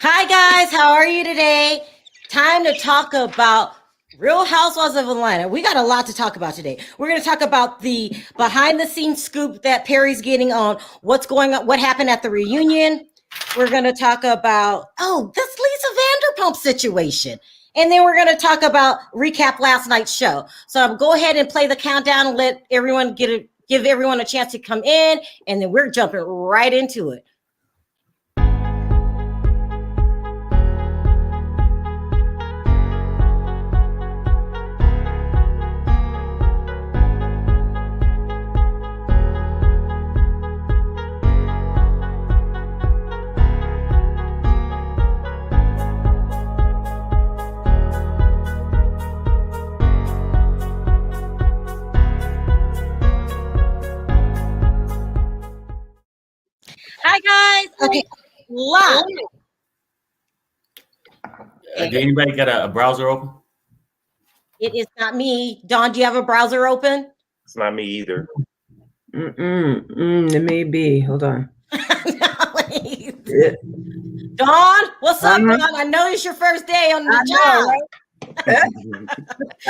Hi guys, how are you today? Time to talk about Real Housewives of Atlanta. We got a lot to talk about today. We're going to talk about the behind the scenes scoop that Perry's getting on what's going on, what happened at the reunion. We're going to talk about, this Lisa Vanderpump situation. And then we're going to talk about recap last night's show. So I'll go ahead and play the countdown and let everyone give everyone a chance to come in. And then we're jumping right into it. Hi guys. Okay, live. Did anybody got a browser open? It is not me. Dawn, do you have a browser open? It's not me either. It may be. Hold on. Dawn, what's up, Dawn? I know it's your first day on the job. Right?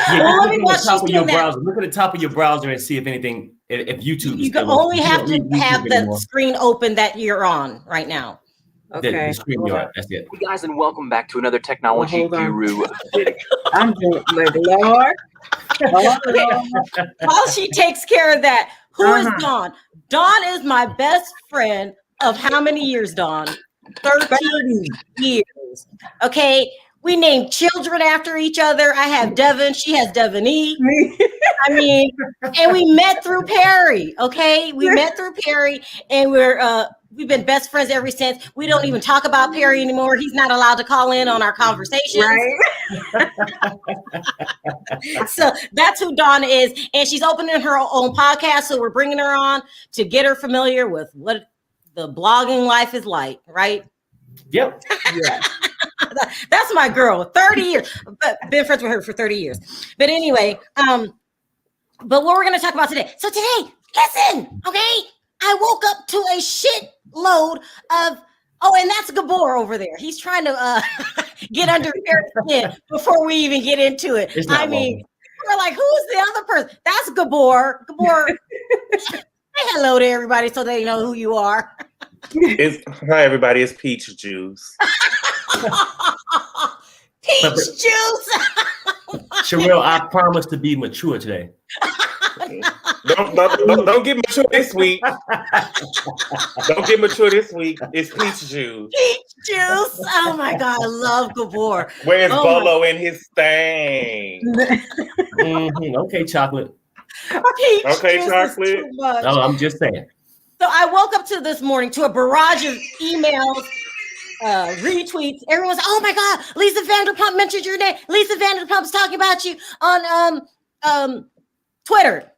Well, let me watch top of your that. browser. Look at the top of your browser and see if anything, if YouTube. You can only have to have the screen open that you're on right now. Okay. The screen yard. That's it. Hey guys, and welcome back to another technology guru. I'm doing like Lord. While she takes care of that, who is Dawn? Dawn is my best friend of how many years, Dawn? 13 years. Okay. We named children after each other. I have Devin. She has Devin E. I mean, and we met through Perry. Okay, we met through Perry, and we've been best friends ever since. We don't even talk about Perry anymore. He's not allowed to call in on our conversations. Right. So that's who Dawn is, and she's opening her own podcast. So we're bringing her on to get her familiar with what the blogging life is like. Right. Yep. Yeah. That's my girl. 30 years. Been friends with her for 30 years. But anyway, but what we're going to talk about today. So today, listen, okay? I woke up to a shit load of, and that's Gabor over there. He's trying to get under Eric's skin before we even get into it. I mean, we're like, who's the other person? That's Gabor. Gabor, say hello to everybody so they know who you are. Hi, everybody. It's Peach Juice. Peach Juice. Sharrell, I promise to be mature today. Don't get mature this week. Don't get mature this week. It's Peach Juice. Peach Juice. Oh my God, I love Gabor. Where's Bolo and his thing? Okay, chocolate. Peach okay, Juice chocolate. is too much. No, I'm just saying. So I woke up to this morning to a barrage of emails, retweets. Everyone's, oh my God, Lisa Vanderpump mentioned your name. Lisa Vanderpump's talking about you on Twitter.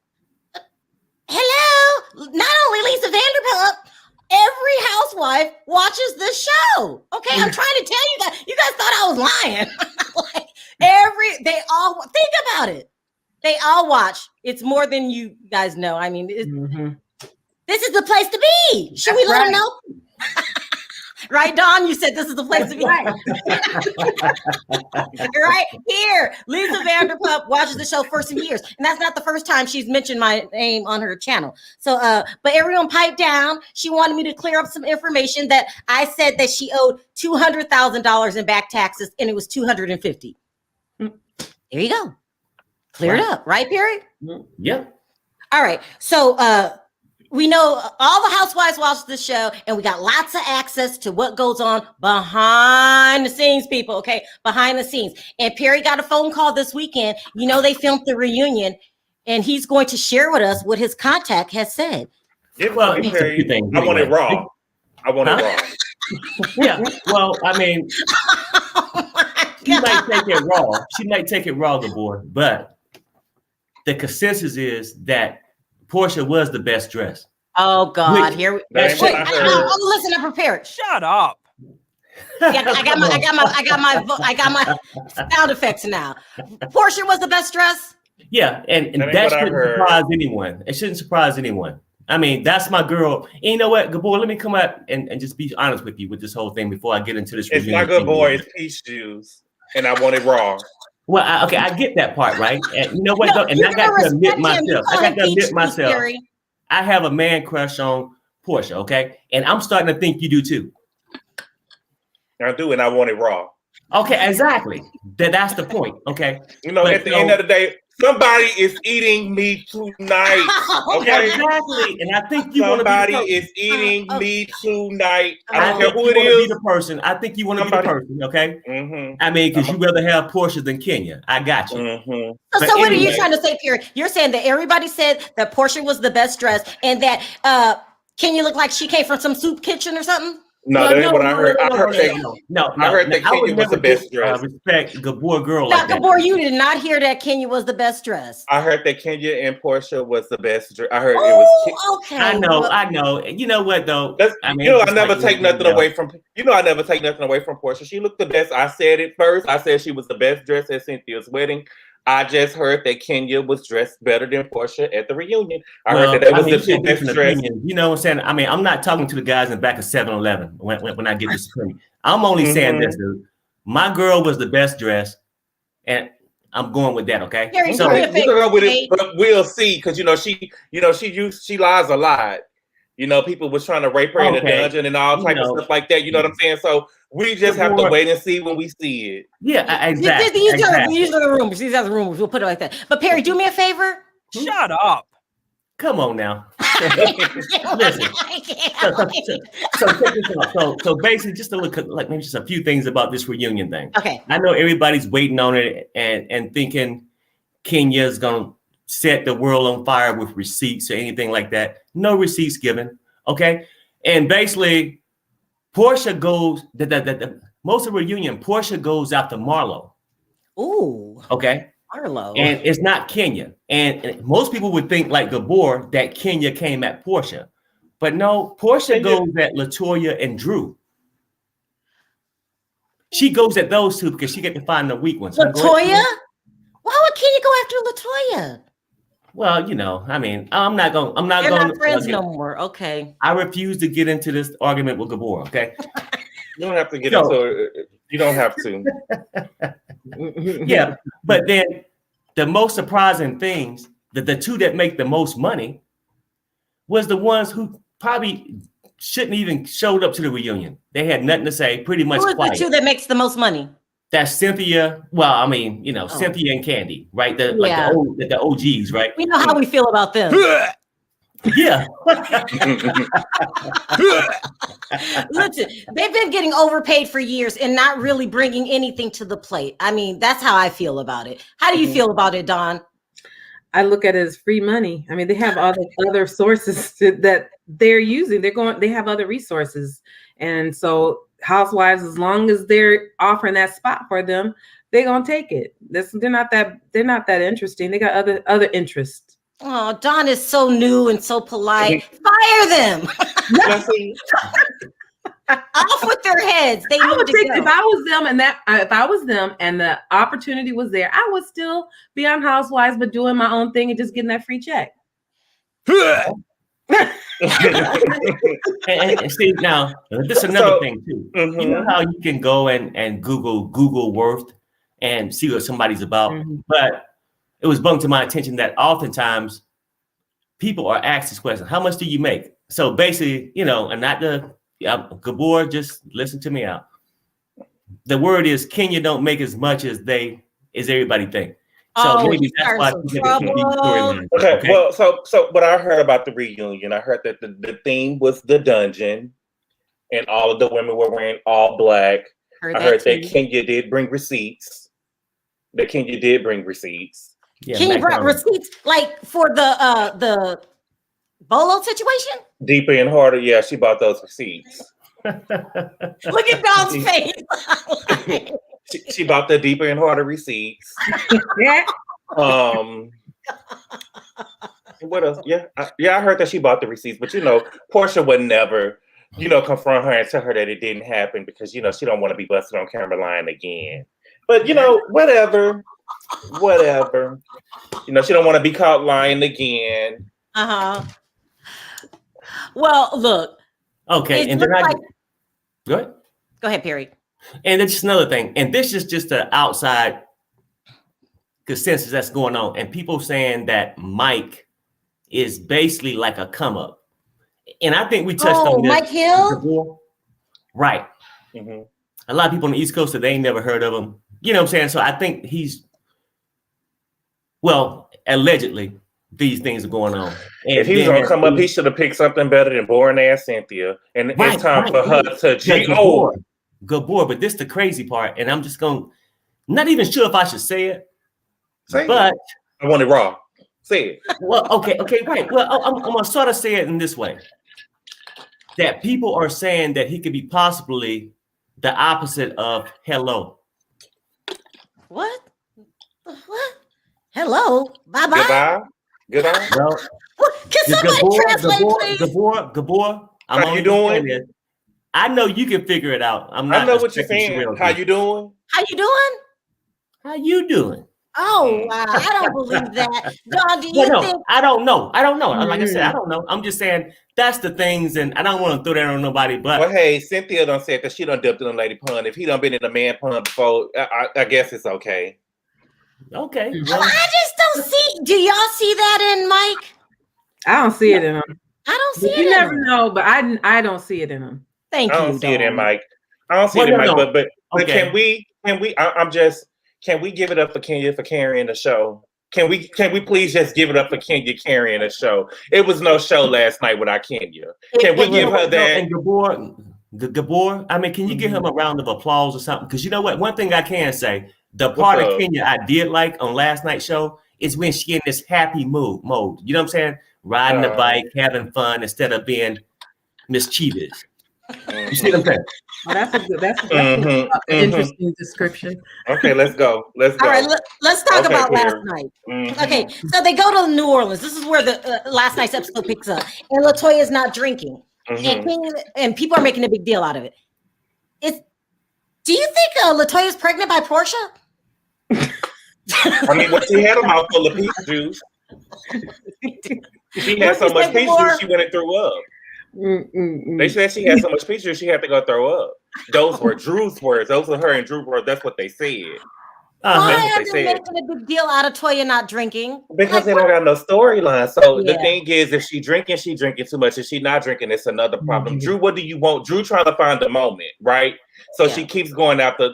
Hello, not only Lisa Vanderpump, every housewife watches this show. Okay, I'm trying to tell you that. You guys thought I was lying. They all think about it. They all watch. It's more than you guys know. I mean, this is the place to be. Should we let them know? Right, Dawn? You said this is the place to be. Right here. Lisa Vanderpump watches the show for some years. And that's not the first time she's mentioned my name on her channel. So, but everyone piped down. She wanted me to clear up some information that I said that she owed $200,000 in back taxes, and it was $250,000. There you go. Cleared up. Right, Perry? Yep. All right. So, we know all the housewives watch the show, and we got lots of access to what goes on behind the scenes, people. Okay, behind the scenes. And Perry got a phone call this weekend. You know, they filmed the reunion, and he's going to share with us what his contact has said. Yeah, well, Perry, I want it raw. I want it raw. Yeah. Well, I mean, she might take it raw. She might take it raw, Gabor, but the consensus is that Porsha was the best dressed. Oh God! Here we wait. Listen, I'm prepared. Shut up. I got my sound effects now. Porsha was the best dressed. Yeah, and that shouldn't surprise anyone. It shouldn't surprise anyone. I mean, that's my girl. And you know what, Gabor, let me come out and just be honest with you with this whole thing before I get into this. It's not Gabor, it's peach juice. And I want it raw. Well, I get that part, right? And you know what, though? And I got to admit myself. I have a man crush on Porsha, okay? And I'm starting to think you do too. I do, and I want it raw. Okay, exactly. That's the point, okay? You know, at the end of the day, somebody is eating me tonight. Okay, exactly. And I think you somebody is eating me tonight. I don't care who it is. Be the person. I think you want to be the person. Okay. Mm-hmm. I mean, because you rather have Porsha than Kenya. I got you. Mm-hmm. So what are you trying to say, Pierre? You're saying that everybody said that Porsha was the best dressed, and that Kenya looked like she came from some soup kitchen or something? No, that ain't what I heard. I heard that Kenya was the best dressed. Respect Gabor girl. Now, Gabor, you did not hear that Kenya was the best dressed. I heard that Kenya and Porsha was the best dressed. I heard it was. Okay. I know. You know what though? I never take nothing away from. I never take nothing away from Porsha. She looked the best. I said it first. I said she was the best dressed at Cynthia's wedding. I just heard that Kenya was dressed better than Porsha at the reunion. I heard that was the two best dressed. You know what I'm saying? I mean, I'm not talking to the guys in the back of 7-Eleven when I get this opinion. I'm only saying this, dude. My girl was the best dressed, and I'm going with that. Okay, so we're gonna go with it, but we'll see because she lies a lot. People was trying to rape her in the dungeon and all type of stuff like that. You know what I'm saying? So we just have to wait and see when we see it. Yeah, exactly. These are the rumors. These are the rumors. We'll put it like that. But Perry, do me a favor. Shut up. Come on now. Listen. So basically, just to look at maybe just a few things about this reunion thing. Okay. I know everybody's waiting on it and thinking Kenya's gonna set the world on fire with receipts or anything like that. No receipts given. Okay. And basically, Porsha goes most of the reunion, Porsha goes after Marlo. Ooh. Okay. Marlo. And it's not Kenya. And most people would think like Gabor that Kenya came at Porsha. But no, Porsha goes at Latoya and Drew. She goes at those two because she get to find the weak ones. Latoya? Why would Kenya go after Latoya? Well, I mean, I'm not going. They're not friends no more. Okay. I refuse to get into this argument with Gabor. Okay. You don't have to get into it. You don't have to. Yeah, but then the most surprising things that the two that make the most money was the ones who probably shouldn't even showed up to the reunion. They had nothing to say. Pretty much. Who is the two that makes the most money? That's Cynthia. Well, I mean, Cynthia and Candy, right? The OGs, right? We know how we feel about them. Yeah. Listen, they've been getting overpaid for years and not really bringing anything to the plate. I mean, that's how I feel about it. How do you feel about it, Dawn? I look at it as free money. I mean, they have other sources that they're using. They have other resources. And so housewives, as long as they're offering that spot for them, they're gonna take it. They're not that interesting. They got other interests. Oh, Dawn is so new and so polite. Fire them. Off with their heads. They I need would to think go. if I was them and the opportunity was there, I would still be on Housewives, but doing my own thing and just getting that free check. and see, now this is another thing too. You know how you can go and Google worth and see what somebody's about, but it was brought to my attention that oftentimes people are asked this question: how much do you make? So basically, and not the Gabor, just listen to me out. The word is Kenya don't make as much as everybody think. So maybe that's why she get the storyline. Okay. Well, so what I heard about the reunion, I heard that the theme was the dungeon, and all of the women were wearing all black. I heard that Kenya did bring receipts. Yeah, Kenya brought receipts like for the Bolo situation? Deeper and harder, yeah, she bought those receipts. Look at Dawn's face. She bought the deeper and harder receipts. Yeah. What else? Yeah, I heard that she bought the receipts, but Porsha would never, confront her and tell her that it didn't happen because she don't want to be busted on camera lying again. But whatever. She don't want to be caught lying again. Well, look. Okay, It and then looks go ahead, Perry. And that's just another thing. And this is just the outside consensus that's going on. And people saying that Mike is basically like a come up. And I think we touched on this. Mike Hill? Right. Mm-hmm. A lot of people on the East Coast that they ain't never heard of him. You know what I'm saying? So I think allegedly, these things are going on. And if he's going to come up, he should have picked something better than boring ass Cynthia. And it's time for her to G.O. Good boy, but this is the crazy part. And I'm just not even sure if I should say it. But I want it raw. Say it. Well, okay, right. Well, I'm going to sort of say it in this way. That people are saying that he could be possibly the opposite of hello. What? Hello? Bye-bye? Goodbye? Well, can somebody translate, please? Gabor, how you doing? I know you can figure it out. I know what you're saying. How you doing? How you doing? Oh, wow. I don't believe that. Don, do you think? I don't know. Like I said, I don't know. I'm just saying that's the things, and I don't want to throw that on nobody. But well, hey, Cynthia done said that she done dipped in a lady pun. If he done been in a man pun before, I guess it's okay. Okay. Well, I just don't see. Do y'all see that in Mike? I don't see it in him. I don't see it. You never know, but I don't see it in him. Thank you. I don't see it in Mike. I don't see it in Mike. But can we? Can we give it up for Kenya for carrying the show? Can we please just give it up for Kenya carrying the show? It was no show last night without Kenya. Can we give her that? And Gabor, I mean, can you give him a round of applause or something? Because you know what? One thing I can say, the part of Kenya I did like on last night's show is when she in this happy mode. You know what I'm saying? Riding the bike, having fun instead of being mischievous. You see what I'm saying? Well, that's an interesting description. Okay, let's go. All right, let's talk about last night. Mm-hmm. Okay, so they go to New Orleans. This is where the last night's episode picks up, and Latoya is not drinking, and people are making a big deal out of it. Do you think Latoya is pregnant by Porsha? I mean, she had a mouthful of peach juice. She had so much peach juice, she went and threw up. They said she had so much peach juice, she had to go throw up. Those were Drew's words. Those were her and Drew's words. That's what they said. Why are they making a big deal out of Toya not drinking? Because they don't got no storyline. So the thing is, if she drinking too much. If she not drinking, it's another problem. Drew, what do you want? Drew trying to find the moment, right? So she keeps going after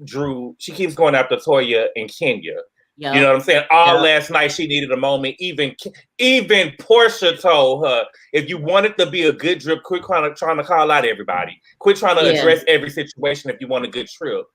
Drew. She keeps going after Toya and Kenya. Yep. You know what I'm saying? Last night she needed a moment. Even Porsha told her, if you wanted to be a good drip, quit trying to call out everybody. Quit trying to address every situation if you want a good trip.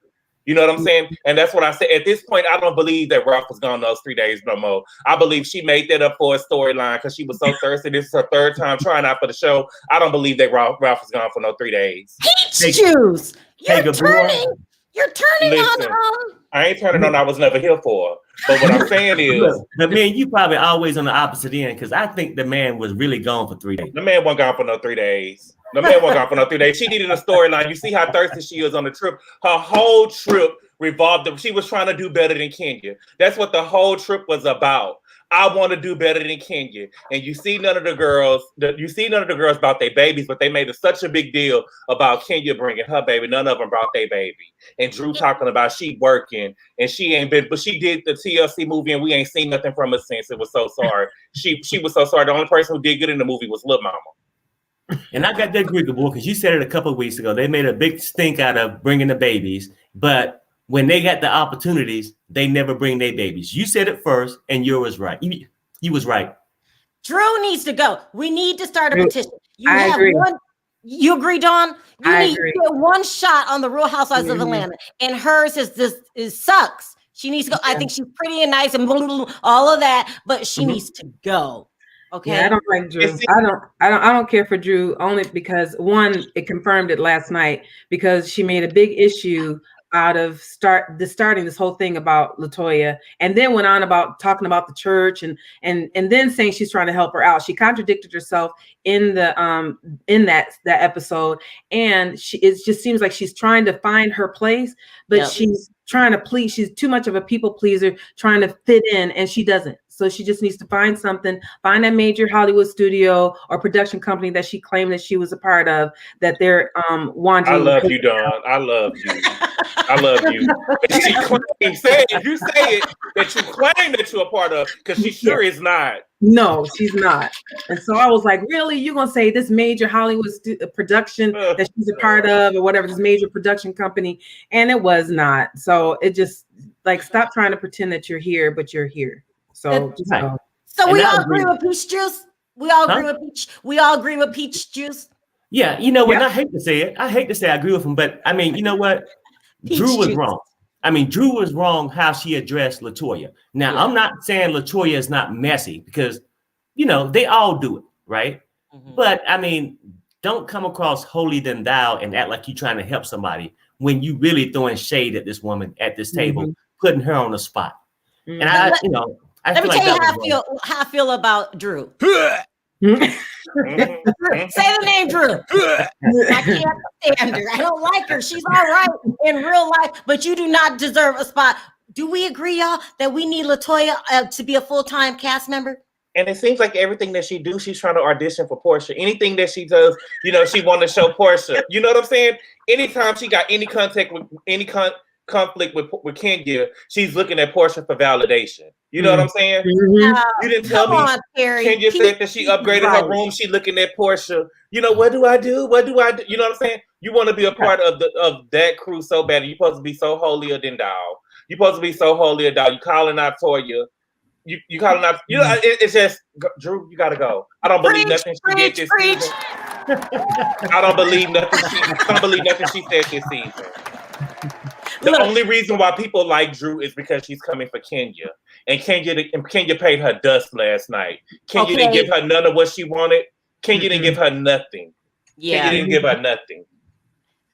You know what I'm saying? And that's what I said. At this point, I don't believe that Ralph was gone those 3 days no more. I believe she made that up for a storyline because she was so thirsty. This is her third time trying out for the show. I don't believe that Ralph was gone for no 3 days. Peach juice! You're turning Listen, on I ain't turning on I was never here for. But what I'm saying is, the man, you probably always on the opposite end because I think the man was really gone for 3 days. The man wasn't gone for no 3 days. The man wasn't gone for no 3 days. She needed a storyline. You see how thirsty she is on the trip. Her whole trip revolved. She was trying to do better than Kenya. That's what the whole trip was about. I want to do better than Kenya. And you see none of the girls about their babies, but they made such a big deal about Kenya bringing her baby. None of them brought their baby. And Drew talking about she working and she ain't been, but she did the TLC movie and we ain't seen nothing from her since. It was so sorry. She was so sorry. The only person who did good in the movie was Lil Mama. And I got to agree with the boy because you said it a couple of weeks ago. They made a big stink out of bringing the babies, but when they got the opportunities, they never bring their babies. You said it first, and you was right. You was right. Drew needs to go. We need to start a petition. I agree. You agree, Dawn? I need agree. to get one shot on the Real Housewives of Atlanta, and hers is sucks. She needs to go. I think she's pretty and nice and all of that, but she needs to go. Okay. Yeah, I don't like Drew. I don't care for Drew only because one, it confirmed it last night because she made a big issue out of starting this whole thing about Latoya, and then went on about talking about the church and then saying she's trying to help her out. She contradicted herself in the in that episode, and it just seems like she's trying to find her place, but she's trying to please. She's too much of a people pleaser, trying to fit in, and she doesn't. So she just needs to find a major Hollywood studio or production company that she claimed that she was a part of, that they're wanting. I love you, Dawn. I love you. I love you. She claims, you say it, that you claim that you're a part of, because she sure is not. No, she's not. And so I was like, really? You're going to say this major Hollywood production that she's a part of or whatever, this major production company? And it was not. So it just, like, stop trying to pretend that you're here, but you're here. So just go. So we all agree with peach juice? We all agree with peach juice? Yeah, you know what? I hate to say it. I hate to say I agree with him, but I mean, you know what? Drew was wrong. I mean, Drew was wrong how she addressed Latoya. Now, I'm not saying Latoya is not messy, because, you know, they all do it, right? Mm-hmm. But I mean, don't come across holier than thou and act like you're trying to help somebody when you really throwing shade at this woman at this table, putting her on the spot. Mm-hmm. And I let me tell you how I feel about Drew. Say the name, Drew. I can't stand her. I don't like her. She's all right in real life, but you do not deserve a spot. Do we agree, y'all, that we need Latoya to be a full-time cast member? And it seems like everything that she do, she's trying to audition for Porsha. Anything that she does, you know, she want to show Porsha. You know what I'm saying? Anytime she got any contact with any conflict with Kenya, she's looking at Porsha for validation. You know what I'm saying? You didn't tell me. Kenya said that she upgraded her room. She looking at Porsha. You know, what do I do? What do I do? You know what I'm saying? You want to be a part of that crew so bad. You're supposed to be so holier than thou. You're supposed to be so holier than thou. You calling out Toya. You calling out. You know, it's just, Drew, you gotta go. I don't believe nothing she did this season. I don't believe nothing she said this season. The only reason why people like Drew is because she's coming for Kenya. And Kenya paid her dust last night. Kenya didn't give her none of what she wanted. Kenya didn't give her nothing. Yeah. Kenya didn't give her nothing.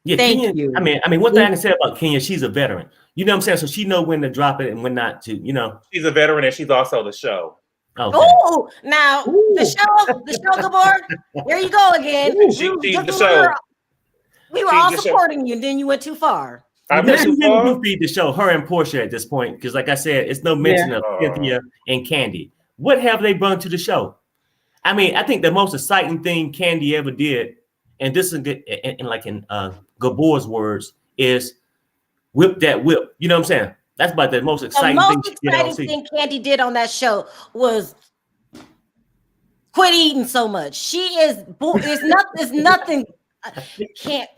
Yeah, Thank you. I mean, one thing I can say about Kenya, she's a veteran. You know what I'm saying? So she know when to drop it and when not to, you know. She's a veteran and she's also the show. Okay. Oh, now the show, Gabor, there you go again. She's the show. We were all supporting you, and then you went too far. She didn't feed the show, her and Porsha at this point, because like I said, it's no mention of Cynthia and Candy. What have they brought to the show? I mean, I think the most exciting thing Candy ever did, and this is in Gabor's words, is whip that whip. You know what I'm saying? That's about the most exciting thing Candy did on that show was quit eating so much. She is there's nothing can't.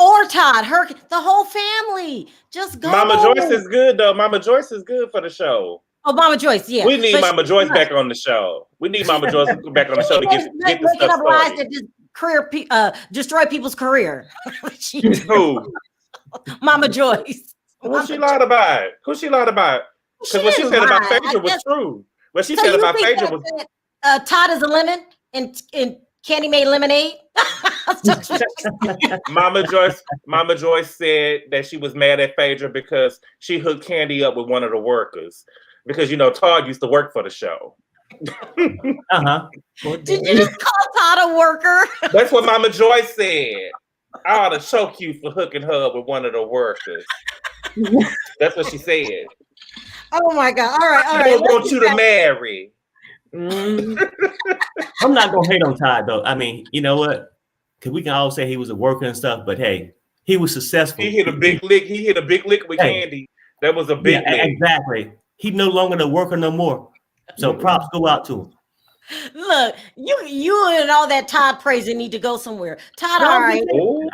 Or Todd, the whole family. Just go. Mama Joyce is good, though. Mama Joyce is good for the show. Oh, Mama Joyce, yeah. We need Mama Joyce back on the show. We need Mama Joyce back on the show to get the stuff lies that just destroy people's career. Who? Mama Joyce. Who she lied about? Because what she said about Phaedra was true. What she said about Phaedra was... Todd is a lemon and Candy made lemonade? Mama Joyce said that she was mad at Phaedra because she hooked Candy up with one of the workers. Because, you know, Todd used to work for the show. Did you just call Todd a worker? That's what Mama Joyce said. I ought to choke you for hooking her up with one of the workers. That's what she said. Oh my God. All right. I don't want you to marry. I'm not gonna hate on Todd though. I mean, you know what? Because we can all say he was a worker and stuff, but hey, he was successful. He hit a big lick with Candy. That was a big lick. Exactly. He no longer the worker no more. So props go out to him. Look, you and all that Todd praising need to go somewhere. Todd, all right.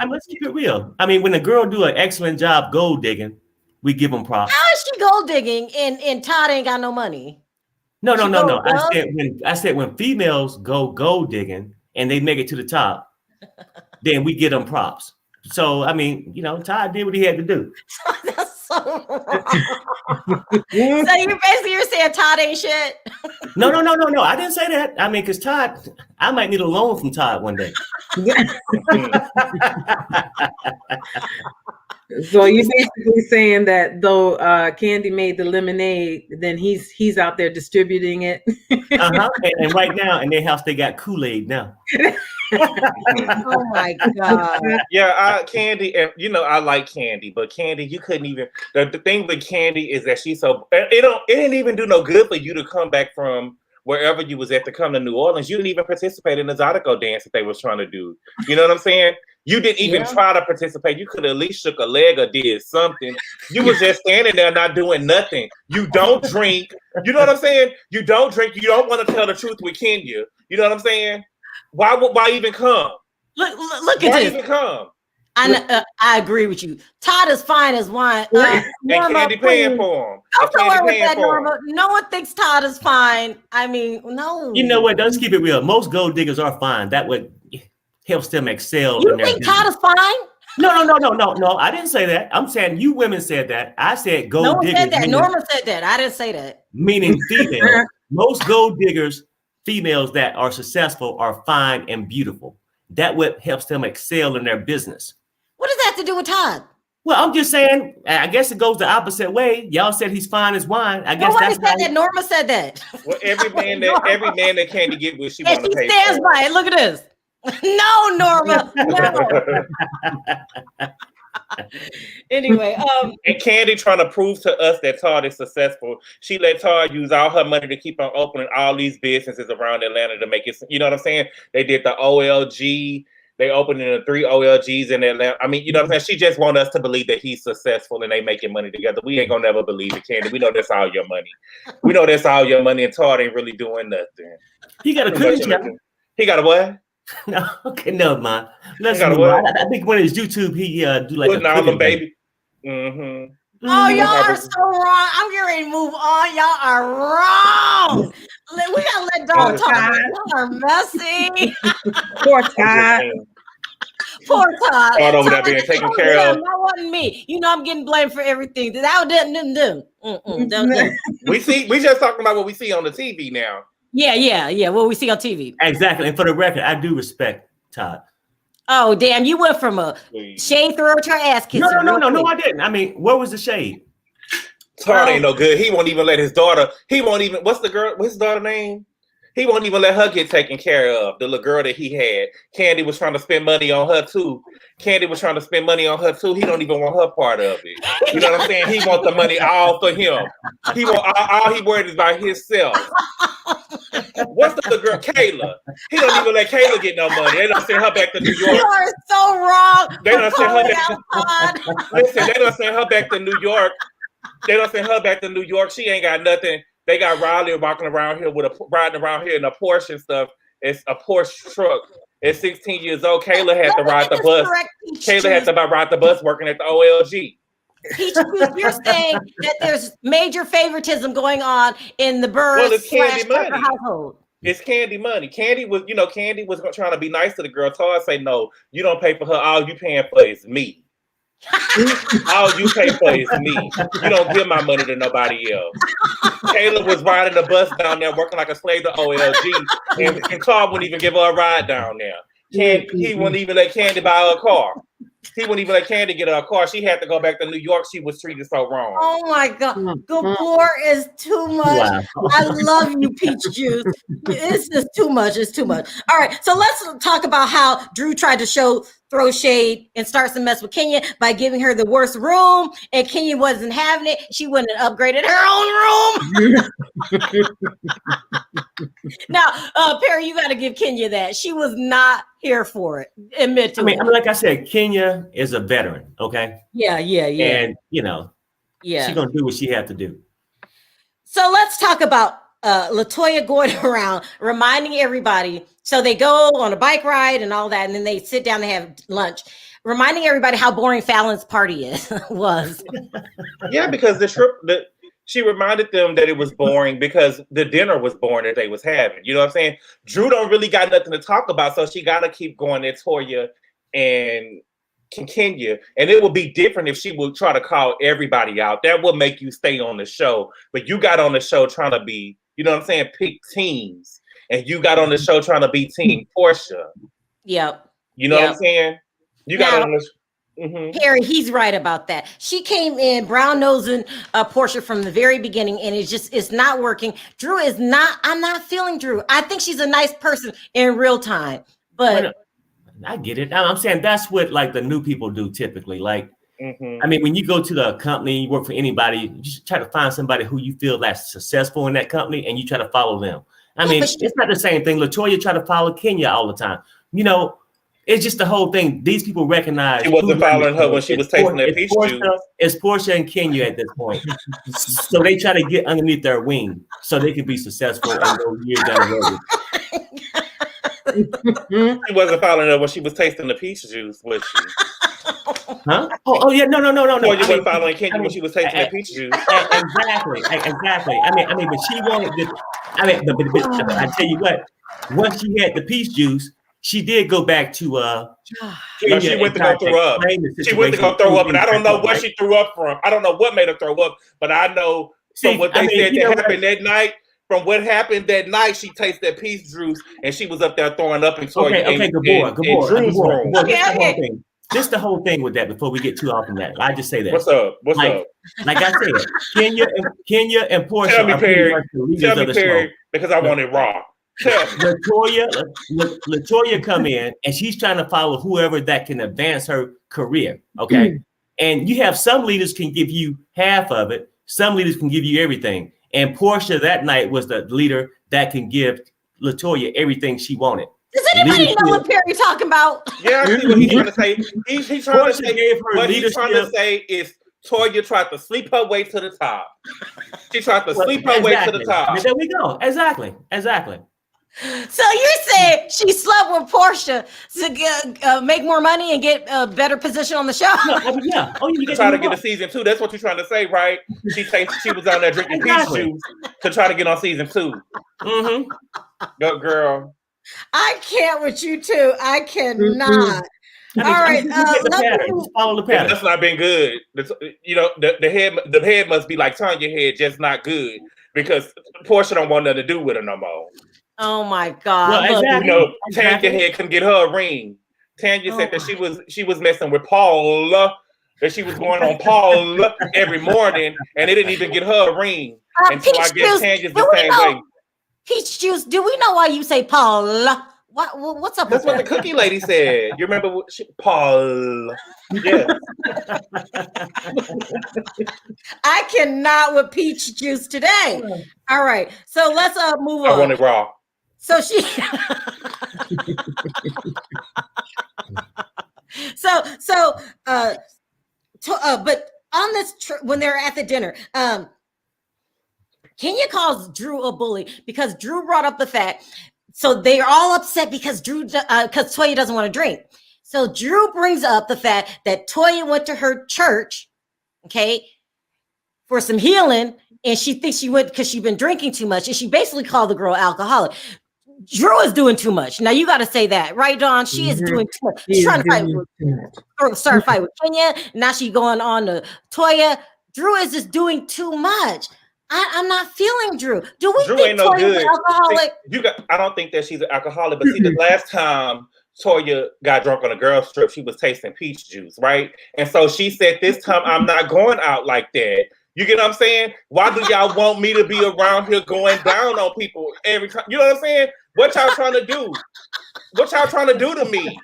Let's keep it real. I mean, when a girl do an excellent job gold digging, we give them props. How is she gold digging and Todd ain't got no money? No. I said when females go gold digging and they make it to the top, then we give them props. So I mean, you know, Todd did what he had to do. That's so wrong. So you're saying Todd ain't shit? No. I didn't say that. I mean, because Todd, I might need a loan from Todd one day. So you're basically saying that though Candy made the lemonade, then he's out there distributing it. And right now in their house they got Kool-Aid now. Oh my God. Yeah, Candy, and I like Candy, but Candy, you couldn't even. The thing with Candy is that she's so. It didn't even do no good for you to come back from wherever you was at to come to New Orleans. You didn't even participate in the Zydeco dance that they was trying to do. You know what I'm saying? You didn't even try to participate. You could have at least shook a leg or did something. You was just standing there not doing nothing. You don't drink. You know what I'm saying? You don't drink. You don't want to tell the truth with Kenya. You know what I'm saying? Why even come? Look at Why this. even come? I agree with you. Todd is fine as wine. And Candy paying for him. I'm nowhere with that, Norma. No one thinks Todd is fine. I mean, no. You know what? Let's keep it real. Most gold diggers are fine. That would helps them excel. You think Todd is fine? No. I didn't say that. I'm saying you women said that. I said gold no one diggers. Said that. Norma said that. I didn't say that. Meaning females. Most gold diggers, females that are successful, are fine and beautiful. That what helps them excel in their business. What does that have to do with Todd? Well, I'm just saying, I guess it goes the opposite way. Y'all said he's fine as wine. I guess Nobody that's said that. Norma said that. Well, every man that Candy get with, she want to pay. She stands by it. Look at this. No, Norma. No. Anyway, and Candy trying to prove to us that Todd is successful. She let Todd use all her money to keep on opening all these businesses around Atlanta to make it. You know what I'm saying? They did the OLG. They opened in the 3 OLGs in Atlanta. I mean, you know what I'm saying? She just want us to believe that he's successful and they making money together. We ain't gonna never believe it, Candy. We know that's all your money. We know that's all your money, and Todd ain't really doing nothing. He got a cookie shop. He got a what? No, okay, no, man. Let's move on. I think when his YouTube, he do like putting a all them baby. Mm-hmm. Oh, y'all are so wrong. I'm getting ready to move on. Y'all are wrong. We gotta let Dawn talk. Y'all are messy. Poor Todd. Poor Todd. Todd over there being taken care of. That wasn't me. You know I'm getting blamed for everything. That didn't do. We just talking about what we see on the TV now. Yeah. What we see on TV. Exactly. And for the record, I do respect Todd. Oh, damn. You went from a shade thrower to ass kiss. No, I didn't. I mean, where was the shade? Todd ain't no good. He won't even let his daughter. What's his daughter's name? He won't even let her get taken care of. The little girl that he had. Candy was trying to spend money on her too. He don't even want her part of it. You know what I'm saying? He wants the money all for him. All he worried is about himself. What's the girl? Kayla. He don't even let Kayla get no money. They don't send her back to New York. You are so wrong. They don't send her back. Listen, they don't send her back to New York. She ain't got nothing. They got Riley riding around here in a Porsche and stuff. It's a Porsche truck. At 16 years old, Kayla had to ride the bus. Kayla had to ride the bus working at the OLG. You're saying that there's major favoritism going on in the Burrs household. It's Candy money. Candy was trying to be nice to the girl. Todd say, no, you don't pay for her. All you paying for is me. All you pay for is me. You don't give my money to nobody else. Kayla was riding the bus down there working like a slave to OLG, and Todd wouldn't even give her a ride down there. He wouldn't even let Candy buy her a car. He wouldn't even let Candy get her a car. She had to go back to New York. She was treated so wrong. Oh my God. Gabor is too much. Wow. I love you, Peach Juice. It's just too much. It's too much. All right. So let's talk about how Drew tried to throw shade and start some mess with Kenya by giving her the worst room, and Kenya wasn't having it. She went and upgraded her own room. Now, Perry, you got to give Kenya that. She was not here for it. Admit to it. I mean, like I said, Kenya is a veteran, okay? Yeah. And, she's going to do what she had to do. So let's talk about Latoya going around reminding everybody. So they go on a bike ride and all that, and then they sit down and have lunch, reminding everybody how boring Fallon's party was. Yeah, because she reminded them that it was boring because the dinner was boring that they was having. You know what I'm saying? Drew don't really got nothing to talk about, so she got to keep going at Toya and Kenya. And it would be different if she would try to call everybody out. That would make you stay on the show. But you got on the show trying to be, you know what I'm saying, pick teams. And you got on the show trying to be Team Porsha. Yep. You know what I'm saying? You got on the Perry, he's right about that. She came in brown nosing Porsha from the very beginning, and it's not working. Drew is not. I'm not feeling Drew. I think she's a nice person in real time, but I get it. I'm saying that's what like the new people do typically. Like, I mean, when you go to the company, you work for anybody, you just try to find somebody who you feel that's successful in that company, and you try to follow them. I mean, it's not the same thing. Latoya tried to follow Kenya all the time. You know, it's just the whole thing. These people recognize she wasn't following her when she was tasting that peach juice. It's Porsha and Kenya at this point. So they try to get underneath their wing so they can be successful and go years down the road. She wasn't following her when she was tasting the peach juice, was she? Huh? Oh yeah, no. Or you weren't following Kenya when she was tasting the peach juice. Exactly. I mean, but she wanted this. I mean, but I tell you what, once she had the peach juice, she did go back to no, she went to go throw up. She went to go throw up, and I don't know what she threw up from. I don't know what made her throw up, but I know from what they said that happened that night. From what happened that night, she tasted that peach juice, and she was up there throwing up and Drew's room. This the whole thing with that. Before we get too off on that, I just say that. What's up? What's up? Like I said, Kenya and Porsha. Tell me, Perry, because I want it raw. Latoya come in and she's trying to follow whoever that can advance her career. Okay. And you have some leaders can give you half of it. Some leaders can give you everything. And Porsha that night was the leader that can give Latoya everything she wanted. Does anybody know what Perry's talking about? Yeah, I see what he's trying to say. He's trying to say what he's trying to say is Toya tried to sleep her way to the top. She tried to sleep her way to the top. There we go. Exactly. So you're saying she slept with Porsha to make more money and get a better position on the show? Yeah. Oh, you try to get a season 2. That's what you're trying to say, right? She was down there drinking peach juice to try to get on season 2. Go girl. I can't with you too. I cannot. All right. Follow the pattern. That's not been good. You know, the head must be like Tanya head, just not good because Porsha don't want nothing to do with her no more. Oh my God! Well, exactly. You know, Tanya head couldn't get her a ring. Tanya said that she was messing with Paula, that she was going on Paula every morning, and it didn't even get her a ring. And so I guess Tanya's the same way. Peach juice. Do we know why you say Paula? What's up? That's what the cookie lady said. You remember what Paula? Yeah. I cannot with peach juice today. All right, so let's move on. I want it raw. So she, but on this when they're at the dinner, Kenya calls Drew a bully because Drew brought up the fact. So they're all upset because because Toya doesn't want to drink. So Drew brings up the fact that Toya went to her church, okay, for some healing, and she thinks she went because she's been drinking too much, and she basically called the girl alcoholic. Drew is doing too much. Now you got to say that, right, Dawn? She is doing too much. She's trying to start a fight with Kenya. Now she's going on to Toya. Drew is just doing too much. I'm not feeling Drew. Do we Drew think ain't no Toya's good. an alcoholic? I don't think that she's an alcoholic, but see, the last time Toya got drunk on a girl's trip, she was tasting peach juice, right? And so she said, this time I'm not going out like that. You get what I'm saying? Why do y'all want me to be around here going down on people every time? You know what I'm saying? What y'all trying to do? What y'all trying to do to me?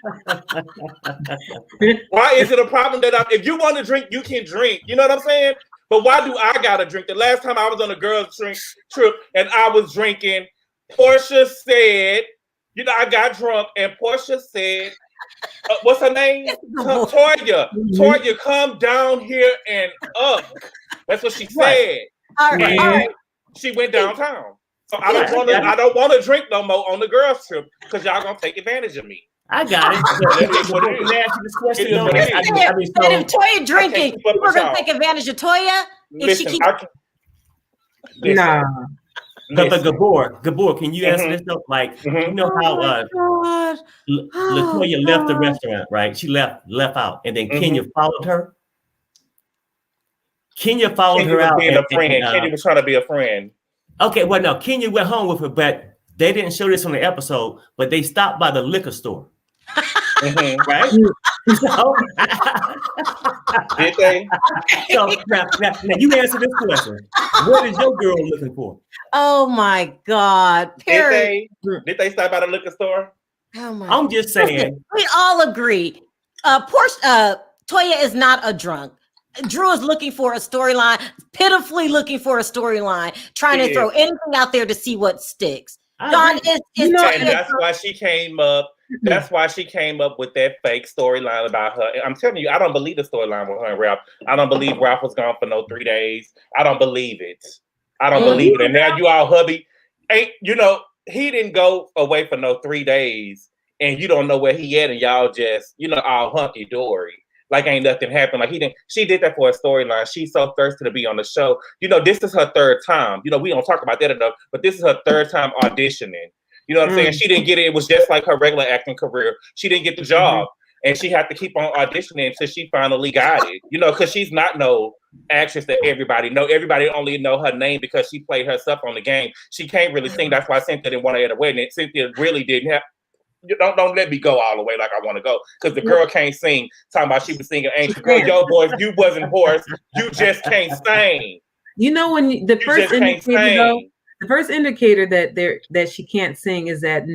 Why is it a problem that if you want to drink, you can drink? You know what I'm saying? But why do I gotta drink? The last time I was on a girls' trip and I was drinking, Porsha said, you know, I got drunk and Porsha said, what's her name? Toya. Toya, come down here and up. That's what she said. All right. She went downtown. So I don't want to drink no more on the girls' trip because y'all gonna take advantage of me. I got it. If Toya drinking, we're gonna take advantage of Toya. Nah. But Gabor, can you answer this though? Like, you know how Latoya left the restaurant, right? She left out, and then Kenya followed her. Kenya followed her out. Being a friend. Kenya was trying to be a friend. Okay, well, no, Kenya went home with her, but they didn't show this on the episode. But they stopped by the liquor store, right? So, Did they? so now you answer this question. What is your girl looking for? Oh my God, Perry. Did they stop by the liquor store? Oh my I'm just saying. Listen, we all agree. Toya is not a drunk. Drew is looking for a storyline, pitifully looking for a storyline, trying to throw anything out there to see what sticks. Don is and that's why she came up. That's why she came up with that fake storyline about her. I'm telling you, I don't believe the storyline with her and Ralph. I don't believe Ralph was gone for no 3 days. I don't believe it. I don't believe it. And now you all hubby ain't. He didn't go away for no 3 days, and you don't know where he at, and y'all just all hunky dory. Like ain't nothing happened. Like she did that for a storyline. She's so thirsty to be on the show. This is her 3rd time. We don't talk about that enough, but this is her 3rd time auditioning. You know what I'm saying? She didn't get it. It was just like her regular acting career. She didn't get the job, and she had to keep on auditioning until she finally got it. Because she's not no actress that everybody know. Everybody only know her name because she played herself on the game. She can't really sing. That's why Cynthia didn't want her at a wedding. And Cynthia really didn't have. Don't let me go all the way like I want to go, because the girl can't sing. Talking about she was singing Ancient Girl. Yo, boys, you wasn't hoarse. You just can't sing. When the first indicator that she can't sing is that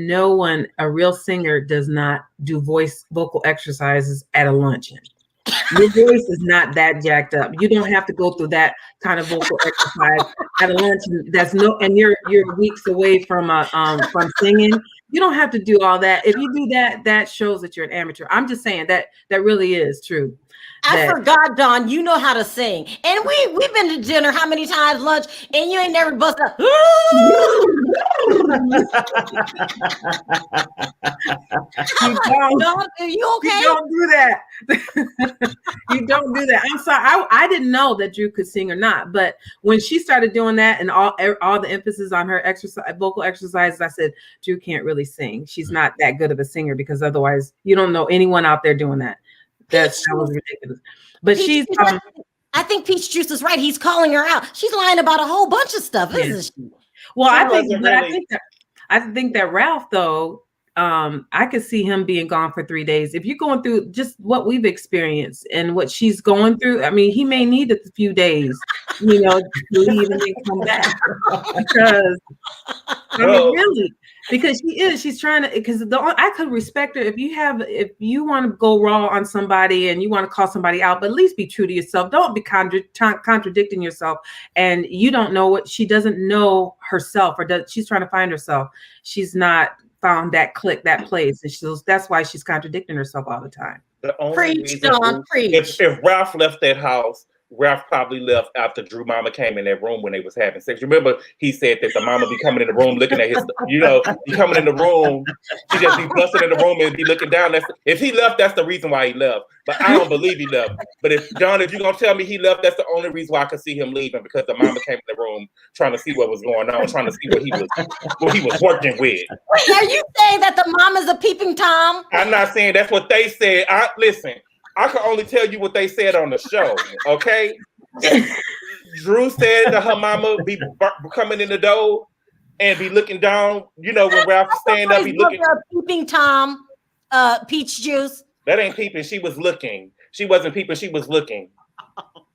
a real singer does not do vocal exercises at a luncheon. Your voice is not that jacked up. You don't have to go through that kind of vocal exercise at a luncheon. And you're weeks away from singing. You don't have to do all that. If you do that, that shows that you're an amateur. I'm just saying that really is true. I forgot, Dawn, you know how to sing. And we've been to dinner how many times, lunch, and you ain't never bust up. You Dawn, are you okay? You don't do that. You don't do that. I'm sorry. I didn't know that Drew could sing or not, but when she started doing that and all the emphasis on her vocal exercises, I said, Drew can't really sing. She's not that good of a singer, because otherwise you don't know anyone out there doing that. That was ridiculous. But she's I think Peach Juice is right. He's calling her out. She's lying about a whole bunch of stuff, isn't she? Well, I think that Ralph, though, I could see him being gone for 3 days. If you're going through just what we've experienced and what she's going through, I mean, he may need a few days, to leave and then come back. Because really, because she's trying to. Because I could respect her if you want to go raw on somebody and you want to call somebody out, but at least be true to yourself. Don't be contradicting yourself. And you don't know what she doesn't know herself, she's trying to find herself. She's not found that place, and that's why she's contradicting herself all the time. The only reason if Ralph left that house, Ralph probably left after Drew mama came in that room when they was having sex. Remember, he said that the mama be coming in the room looking at his, be coming in the room. She just be busting in the room and be looking down. If he left, that's the reason why he left. But I don't believe he left. But if you're gonna tell me he left, that's the only reason why I could see him leaving, because the mama came in the room trying to see what was going on, trying to see what he was working with. Wait, are you saying that the mama's a peeping Tom? I'm not saying that's what they said. Listen. I can only tell you what they said on the show, okay? Drew said that her mama be coming in the door and be looking down. When Ralph stand up, he looking. Peeping Tom, Peach Juice. That ain't peeping. She was looking. She wasn't peeping. She was looking.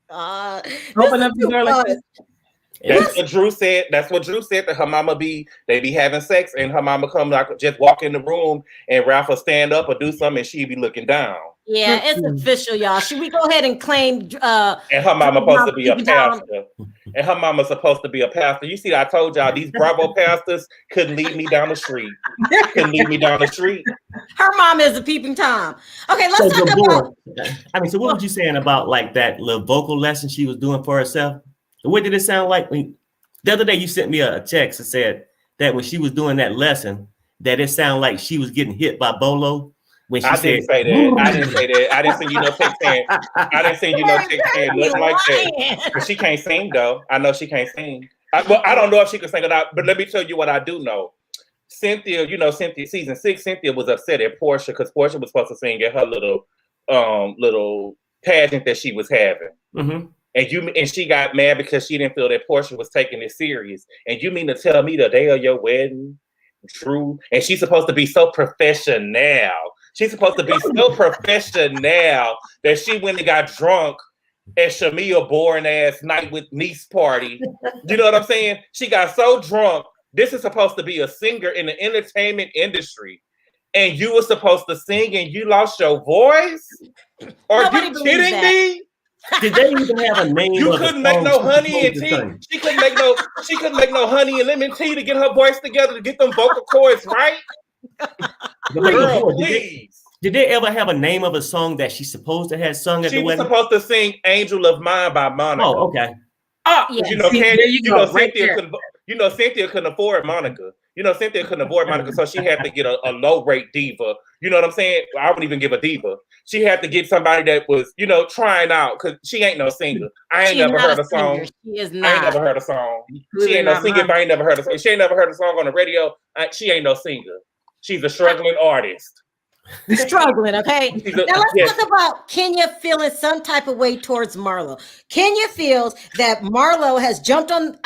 Open up the door like this. That's what Drew said. That's what Drew said, that her mama they be having sex, and her mama come just walk in the room, and Ralph will stand up or do something, and she be looking down. Yeah, it's official, y'all. Should we go ahead and claim? And her mama supposed to be a pastor. And her mama's supposed to be a pastor. You see, I told y'all these Bravo pastors couldn't lead me down the street. Her mom is a peeping Tom. Okay, let's talk about. So what was you saying about like that little vocal lesson she was doing for herself? What did it sound like? The other day you sent me a text and said that when she was doing that lesson, that it sounded like she was getting hit by Bolo. When she didn't say that. I didn't say that. I didn't send you no text saying. I didn't send you no text saying nothing like that. But she can't sing though. I know she can't sing. I don't know if she can sing or not. But let me tell you what I do know. Cynthia, Cynthia season 6. Cynthia was upset at Porsha because Porsha was supposed to sing at her little pageant that she was having. Mm-hmm. And she got mad because she didn't feel that Porsha was taking it serious. And you mean to tell me the day of your wedding, Drew, and she's supposed to be so professional. She's supposed to be so professional that she went and got drunk at Shamia boring ass night with niece party. You know what I'm saying? She got so drunk. This is supposed to be a singer in the entertainment industry. And you were supposed to sing and you lost your voice? Are you kidding me? Did they even have a name? You couldn't make no honey and tea. She couldn't make no honey and lemon tea to get her voice together to get them vocal cords right. Girl, please. Did they ever have a name of a song that she's supposed to have sung at the wedding? She was supposed to sing "Angel of Mine" by Monica. Oh, okay. Yeah. Cynthia couldn't afford Monica. Cynthia couldn't afford Monica, so she had to get a low rate diva. You know what I'm saying? I wouldn't even give a diva. She had to get somebody that was, trying out because she ain't no singer. I ain't never heard a song. She is not. I ain't never heard a song. She ain't no singer if I ain't never heard a song. She ain't never heard a song on the radio. She ain't no singer. She's a struggling artist. Struggling, okay? Now let's talk about Kenya feeling some type of way towards Marlo. Kenya feels that Marlo has jumped on,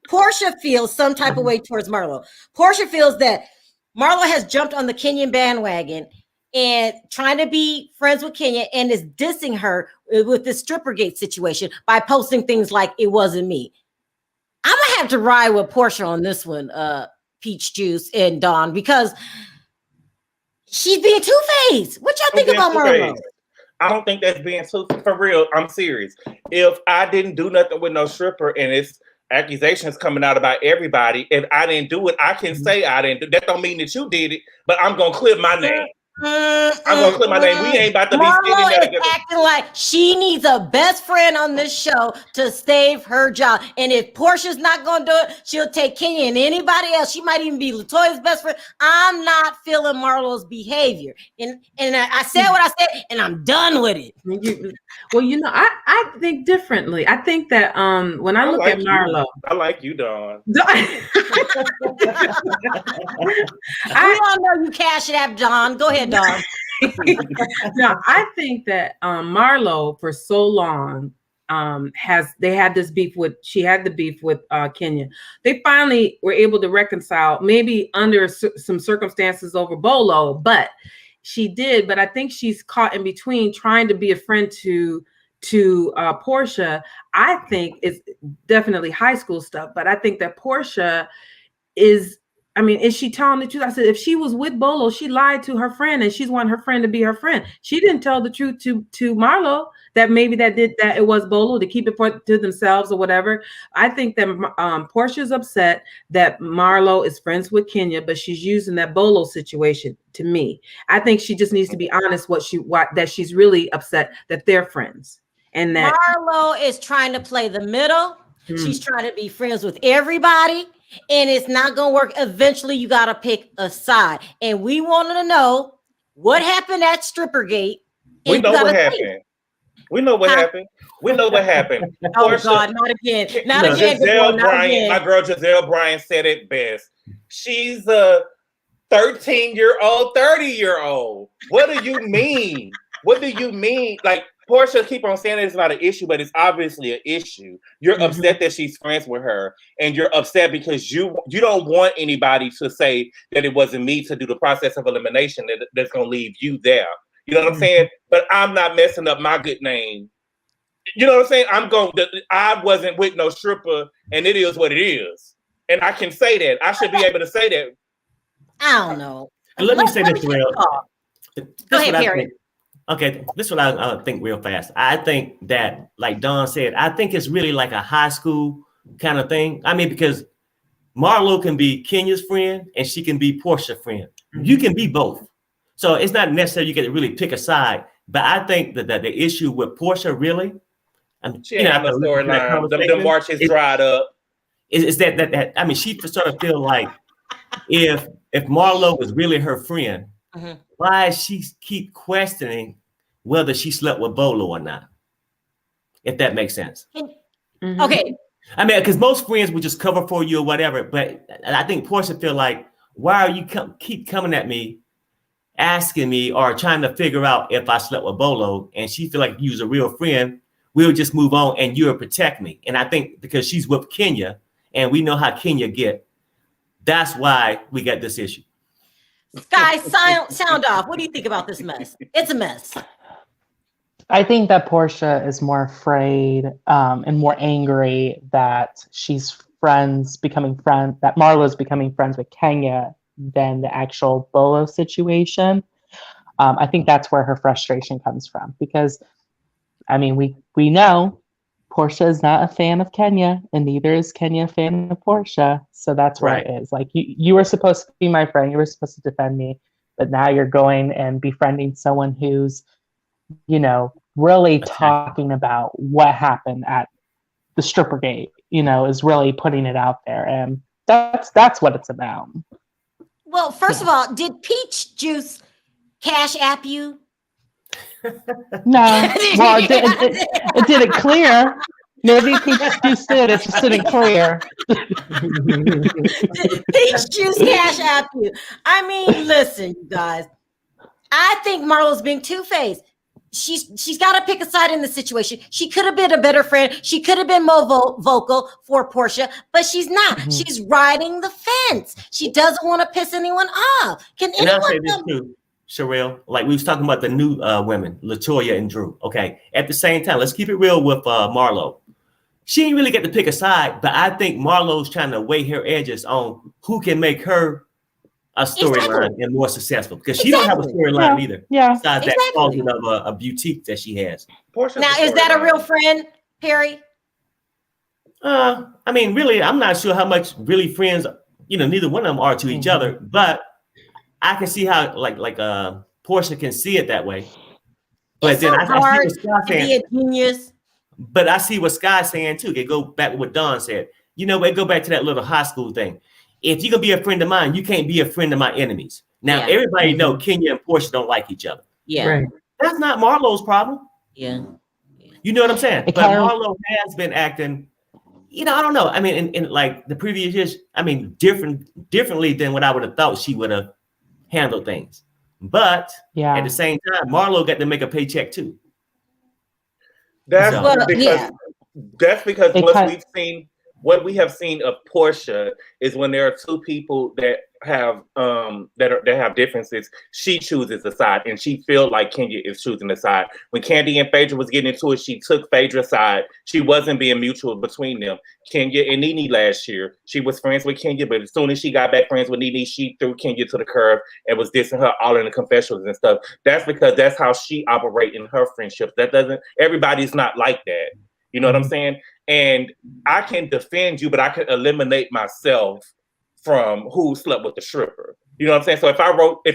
Porsha feels some type of way towards Marlo. Porsha feels that Marlo has jumped on the Kenyan bandwagon and trying to be friends with Kenya and is dissing her with this Strippergate situation by posting things like "it wasn't me." I'm gonna have to ride with Porsha on this one, Peach Juice and Dawn, because she's being two-faced. What y'all think about Marlo? I don't think that's being two-faced. For real, I'm serious. If I didn't do nothing with no stripper and it's accusations coming out about everybody, if I didn't do it, I can say I didn't do it. That don't mean that you did it, but I'm gonna clear my name. I'm gonna clear my name. We ain't about to be sitting there together. Acting like she needs a best friend on this show to save her job. And if Portia's not gonna do it, she'll take Kenya and anybody else. She might even be Latoya's best friend. I'm not feeling Marlo's behavior. And I said what I said, and I'm done with it. Well, I think differently. I think that when I look at Marlo, I like you, Dawn. We all know you cash it out, Dawn. Go ahead, Dawn. No, I think that Marlo for so long she had the beef with Kenya. They finally were able to reconcile, maybe under some circumstances over Bolo, but she did. But I think she's caught in between trying to be a friend to Porsha. I think it's definitely high school stuff, but I think that Porsha is she telling the truth? I said, if she was with Bolo, she lied to her friend and she's wanting her friend to be her friend. She didn't tell the truth to Marlo that maybe that it was Bolo to keep it to themselves or whatever. I think that Portia's upset that Marlo is friends with Kenya, but she's using that Bolo situation to me. I think she just needs to be honest that she's really upset that they're friends. And that Marlo is trying to play the middle. She's trying to be friends with everybody. And it's not going to work. Eventually, you got to pick a side. And we wanted to know what happened at Strippergate. We know what happened. We know what happened. We know what happened. Oh, God, not again. Not again. My girl Giselle Bryant said it best. She's a 13-year-old, 30-year-old. What do you mean? What do you mean? Like, Porsha keep on saying it's not an issue, but it's obviously an issue. You're upset that she's friends with her, and you're upset because you don't want anybody to say that it wasn't me to do the process of elimination that's going to leave you there. You know what I'm saying? But I'm not messing up my good name. You know what I'm saying? I wasn't with no stripper, and it is what it is. And I can say that. I should be able to say that. I don't know. Let me say this, real. Go ahead, Perry. Okay, this is what I think real fast. I think that, like Dawn said, I think it's really like a high school kind of thing. Because Marlo can be Kenya's friend and she can be Portia's friend. You can be both. So it's not necessary you get to really pick a side. But I think that the issue with Porsha really, she ain't got no storyline. The march is dried up. Is that she sort of feel like if Marlo was really her friend, why does she keep questioning whether she slept with Bolo or not? If that makes sense. Okay. Because most friends would just cover for you or whatever. But I think Porsha feel like, why are you keep coming at me, asking me or trying to figure out if I slept with Bolo? And she feel like if you was a real friend, we'll just move on and you'll protect me. And I think because she's with Kenya and we know how Kenya get, that's why we got this issue. Sky, sound off. What do you think about this mess? It's a mess. I think that Porsha is more afraid and more angry that that Marlo's becoming friends with Kenya than the actual Bolo situation. I think that's where her frustration comes from because, I mean, we know Porsha is not a fan of Kenya, and neither is Kenya a fan of Porsha. So that's where it is. Like, you were supposed to be my friend. You were supposed to defend me. But now you're going and befriending someone who's, really talking about what happened at the stripper gate, is really putting it out there. And that's what it's about. Well, first of all, did Peach Juice cash app you? No. Well, it didn't clear. Maybe Peach Juice did. It just didn't clear. Peach Juice cash app you. I mean, listen, you guys. I think Marlo's being two-faced. She's got to pick a side in the situation. She could have been a better friend. She could have been more vocal for Porsha, but she's not. Mm-hmm. She's riding the fence. She doesn't want to piss anyone off. Can anyone? And I'll say this too, Sharrell. Like we was talking about the new women, Latoya and Drew. Okay. At the same time, let's keep it real with Marlo. She didn't really get to pick a side, but I think Marlo's trying to weigh her edges on who can make her a storyline and more successful because she don't have a storyline either. Yeah. Besides that closet of a boutique that she has. Now, is that a real friend, Perry? I mean, really, I'm not sure how much really friends, neither one of them are to each other, but I can see how like Porsha can see it that way. But it's then so hard I see what Sky saying. Be a genius. But I see what Sky's saying too. They go back to what Dawn said. It go back to that little high school thing. If you're gonna be a friend of mine, you can't be a friend of my enemies. Now everybody know Kenya and Porsha don't like each other. Yeah, right. That's not Marlo's problem. Yeah. You know what I'm saying? But Marlo has been acting, I don't know. I mean, in like the previous years, I mean, differently than what I would have thought she would have handled things. But at the same time, Marlo got to make a paycheck too. That's because what we have seen of Porsha is when there are two people that have differences, she chooses a side, and she feel like Kenya is choosing a side. When Candy and Phaedra was getting into it, she took Phaedra's side. She wasn't being mutual between them. Kenya and Nene last year, she was friends with Kenya, but as soon as she got back friends with Nene, she threw Kenya to the curb and was dissing her all in the confessionals and stuff. That's because that's how she operates in her friendships. Everybody's not like that. You know what I'm saying? And I can defend you, but I can eliminate myself from who slept with the stripper. You know what I'm saying? So if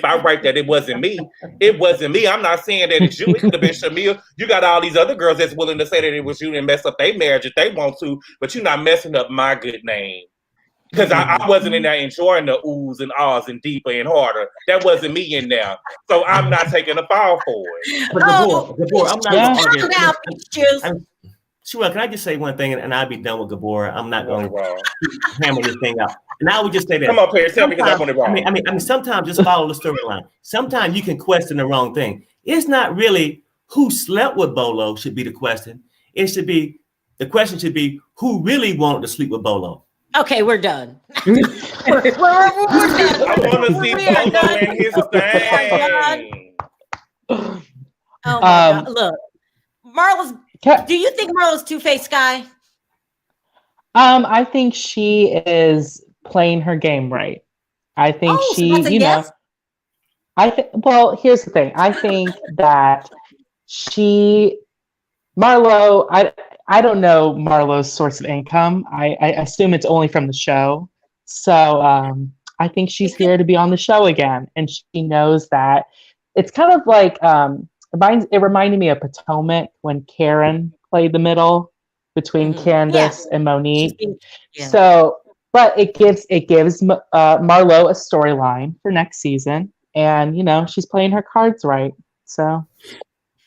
I write that it wasn't me, it wasn't me. I'm not saying that it's you. It could have been Shamil. You got all these other girls that's willing to say that it was you and mess up their marriage if they want to, but you're not messing up my good name. Because I wasn't in there enjoying the oohs and ahs and deeper and harder. That wasn't me in there. So I'm not taking a fall for it. But Gabor, I'm not going to argue. Sharrell, can I just say one thing and I'll be done with Gabor? I'm not going to hammer this thing out. And I would just say that. Come on, Perry, tell me because I'm on it wrong. I mean, sometimes just follow the storyline. Sometimes you can question the wrong thing. It's not really who slept with Bolo should be the question. The question should be who really wanted to sleep with Bolo. Okay, we're done. we're done. I want to see Bolo in his thing. Oh my God. Look, Marlo's. Do you think Marlo's two-faced, Sky? I think she is playing her game right. I think yes? Well, here's the thing. I think that Marlo, I don't know Marlo's source of income. I assume it's only from the show. So I think she's here to be on the show again. And she knows that it's kind of like, it reminded me of Potomac when Karen played the middle between Candace and Monique. So, but it gives Marlo a storyline for next season, and she's playing her cards right. So,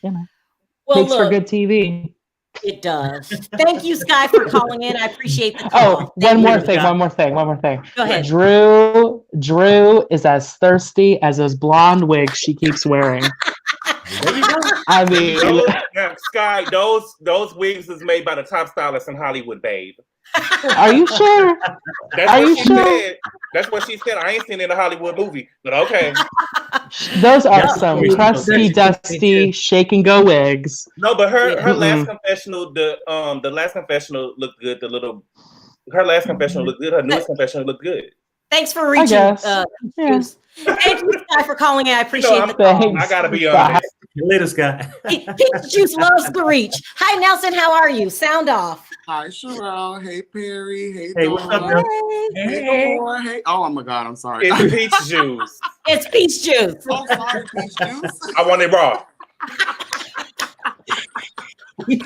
makes for good TV. It does. Thank you, Sky, for calling in. I appreciate the call. One more thing. Go ahead. Drew is as thirsty as those blonde wigs she keeps wearing. There you go. I mean, Sky, those wigs is made by the top stylist in Hollywood, babe. Are you sure? That's Are what you she sure? said. That's what she said. I ain't seen it in a Hollywood movie, but okay. Those are That's some crazy. crusty, dusty, shake and go wigs. No, but her Mm-mm. last confessional, the last confessional looked good. Her last confessional looked good. Her newest confessional looked good. Thanks for I reaching, guess. Peach Yeah. Juice. Thank you, Sky, for calling in. I You know, appreciate the call. Thanks. I gotta be Bye. honest. Later, Scott. Peach Juice loves the reach. Hi, Nelson. How are you? Sound off. Hi, Sharrell. Hey, Perry. Hey, Hey, what's up, Dawn. Bill? Hey, Gabor. Hey. Oh my God, I'm sorry. It's peach juice. It's Peach Juice. Oh, sorry, Peach Juice. I want it raw.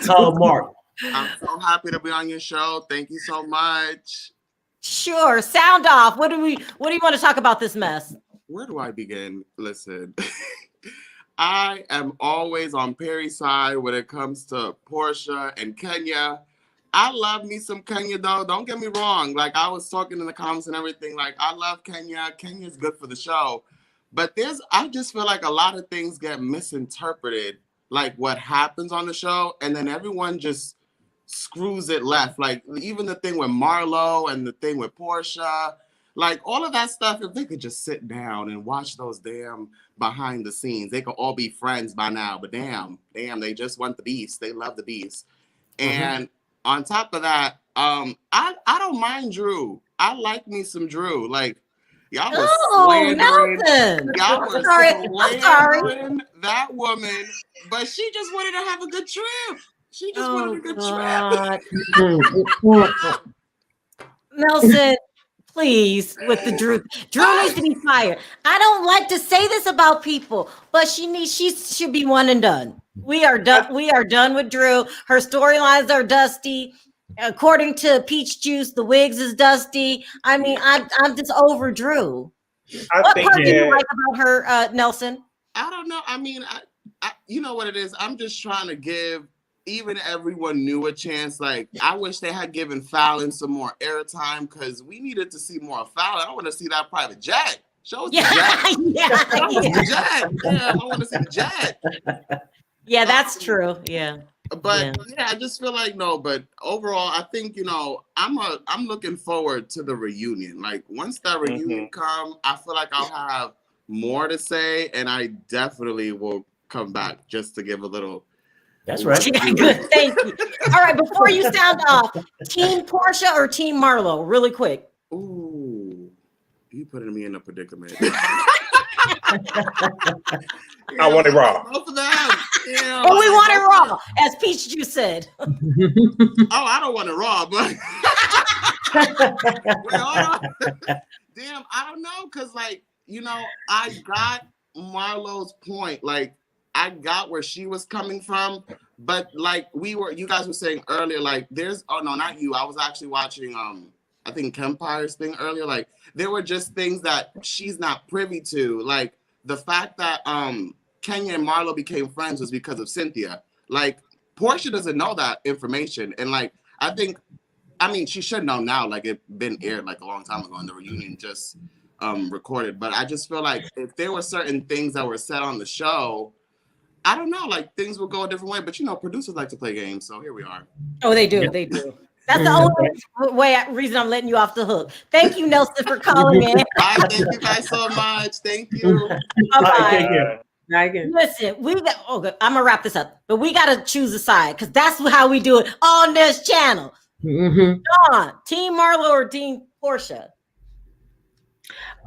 Call Mark. I'm so happy to be on your show. Thank you so much. Sure. Sound off. What do you want to talk about this mess? Where do I begin? Listen, I am always on Perry's side when it comes to Porsha and Kenya. I love me some Kenya though. Don't get me wrong. Like I was talking in the comments and everything. Like I love Kenya. Kenya's good for the show. But I just feel like a lot of things get misinterpreted. Like what happens on the show, and then everyone just screws it left. Like even the thing with Marlo and the thing with Porsha, like all of that stuff, if they could just sit down and watch those damn behind the scenes, they could all be friends by now. But damn, they just want the beast. They love the beast. And on top of that, I don't mind Drew. I like me some Drew. Like y'all was slandering, Nelson. y'all were slandering that woman, but she just wanted to have a good trip. She just wanted a good trip. Nelson, please, with the Drew. Drew needs to be fired. I don't like to say this about people, but she should be one and done. We are done. We are done with Drew. Her storylines are dusty. According to Peach Juice, the wigs is dusty. I mean, I'm just over Drew. What part do you like about her, Nelson? I don't know. I mean, I you know what it is. I'm just trying to give even everyone new a chance. Like I wish they had given Fallon some more airtime because we needed to see more of Fallon. I want to see that private jet. Show us the jet. The jet. Yeah, I want to see the jet. Yeah, that's true. Yeah. But yeah, I just feel like no. But overall, I think I'm looking forward to the reunion. Like once that reunion come, I feel like I'll have more to say, and I definitely will come back just to give a little. That's right. Yeah, good. Thank you. All right, before you sound off, Team Porsha or Team Marlo, really quick. Ooh, you putting me in a predicament. I want it raw. Both of them. Yeah, we want it raw, as Peach Juice said. Oh, I don't want it raw, but wait, hold on. Damn, I don't know, cause like I got Marlo's point. Like I got where she was coming from, but like you guys were saying earlier, like not you. I was actually watching I think Empire's thing earlier. Like there were just things that she's not privy to. Like the fact that Kenya and Marlo became friends was because of Cynthia. Like Porsha doesn't know that information, and like I mean she should know now. Like it been aired like a long time ago, and the reunion just recorded. But I just feel like if there were certain things that were said on the show, I don't know, like things will go a different way. But producers like to play games, so here we are. Oh, they do. They do. That's the only reason I'm letting you off the hook. Thank you, Nelson, for calling in. Thank you guys so much. Thank you. Bye-bye. Listen, I'm gonna wrap this up, but we gotta choose a side because that's how we do it on this channel. Dawn, Team Marlo or Team Porsha?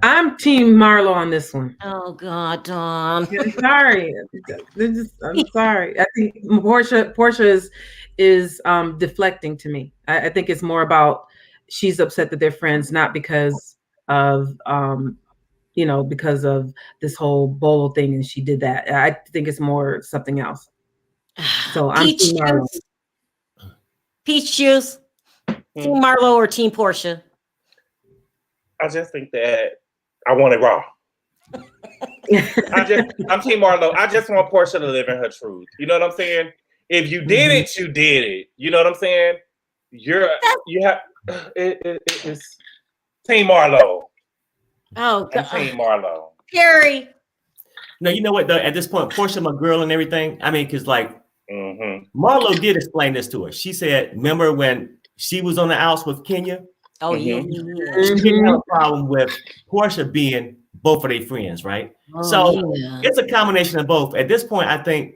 I'm Team Marlo on this one. Oh God, Dawn. I'm sorry. I'm sorry. I think Porsha is deflecting to me. I think it's more about she's upset that they're friends, not because of because of this whole Bolo thing and she did that. I think it's more something else. So I'm Team Marlo. Peach Juice, Team Marlo or Team Porsha? I just think that I want it raw. I'm Team Marlo. I just want Porsha to live in her truth. You know what I'm saying? If you did it, you did it. You know what I'm saying? It's Team Marlo. Oh God. Team Marlo. Perry. No, you know what though? At this point, Porsha, my girl and everything. I mean, because like Marlo did explain this to her. She said, remember when she was on the outs with Kenya. Oh yeah. She didn't have a problem with Porsha being both of their friends, right? So it's a combination of both. At this point, I think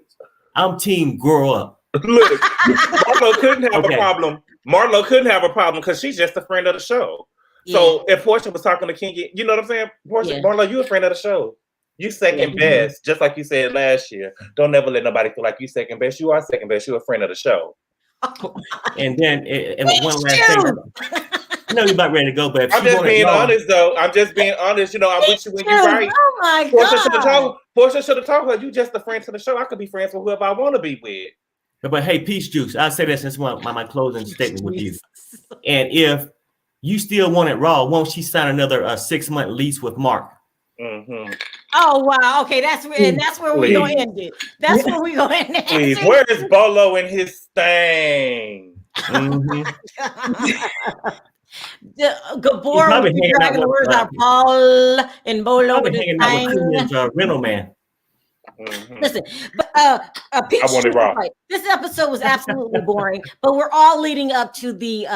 I'm team grow up. Look, Marlo couldn't have a problem. Marlo couldn't have a problem because she's just a friend of the show. So if Porsha was talking to Kenya, you know what I'm saying? Porsha, Marlo, you a friend of the show. You second best, just like you said last year. Don't never let nobody feel like you second best. You are second best. You're a friend of the show. And then one last thing. I know you're about ready to go, but I'm just being honest, though. I'm just being honest. You know, I'm with you when you're right. Oh my God. Porsha should have told her, you just a friend to the show. I could be friends with whoever I want to be with. But hey, Peach Juice, I'll say that since my closing statement with you. And if you still want it raw, won't she sign another 6-month lease with Mark? Mm-hmm. Oh wow. Okay, that's where we're gonna end it. That's where we're gonna end it. Please, where is Bolo and his thing? Gabor with the dragon words are Paul and Bolo with his thing. Rental man. Listen, but Peach, I want it raw. Right. This episode was absolutely boring, but we're all leading up to the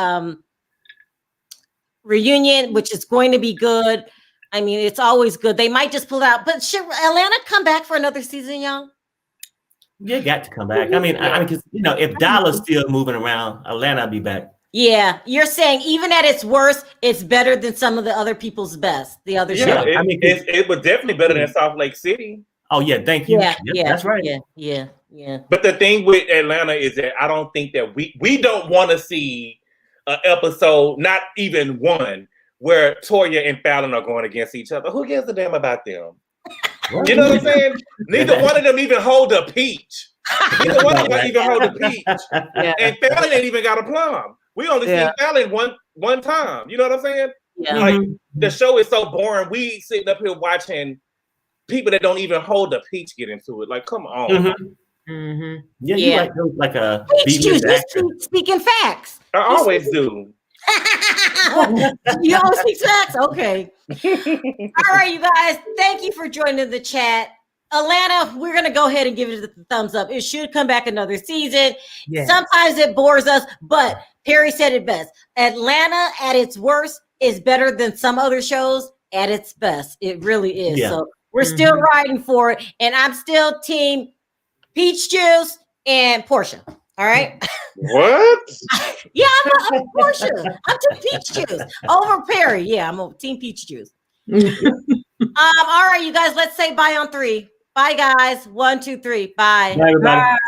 reunion, which is going to be good. I mean, it's always good. They might just pull out, but should Atlanta come back for another season, y'all? Yeah, got to come back. I mean, because if Dollar's still moving around, Atlanta will be back. Yeah, you're saying even at its worst, it's better than some of the other people's best. The other shows. It was definitely better than Salt Lake City. Oh yeah, thank you. Yeah, that's right. Yeah. But the thing with Atlanta is that I don't think that we don't want to see an episode, not even one, where Toya and Fallon are going against each other. Who gives a damn about them? You know what I'm saying? Neither one of them even hold a peach. Neither one of them even hold a peach. And Fallon ain't even got a plum. We only seen Fallon one time. You know what I'm saying? Yeah. Like the show is so boring. We sitting up here watching people that don't even hold a peach get into it. Like, come on. Yeah, you like a peach juice. Speaking facts. I always do. You always speak facts? Okay. All right, you guys. Thank you for joining the chat. Atlanta, we're going to go ahead and give it the thumbs up. It should come back another season. Yes. Sometimes it bores us, but Perry said it best. Atlanta at its worst is better than some other shows at its best. It really is. Yeah. So we're still riding for it. And I'm still team Peach Juice and Porsha. All right. What? Yeah, I'm Porsha. I'm team Peach Juice over Perry. Yeah, I'm a team Peach Juice. All right, you guys, let's say bye on 3. Bye, guys. 1, 2, 3. Bye. Bye, everybody. Bye.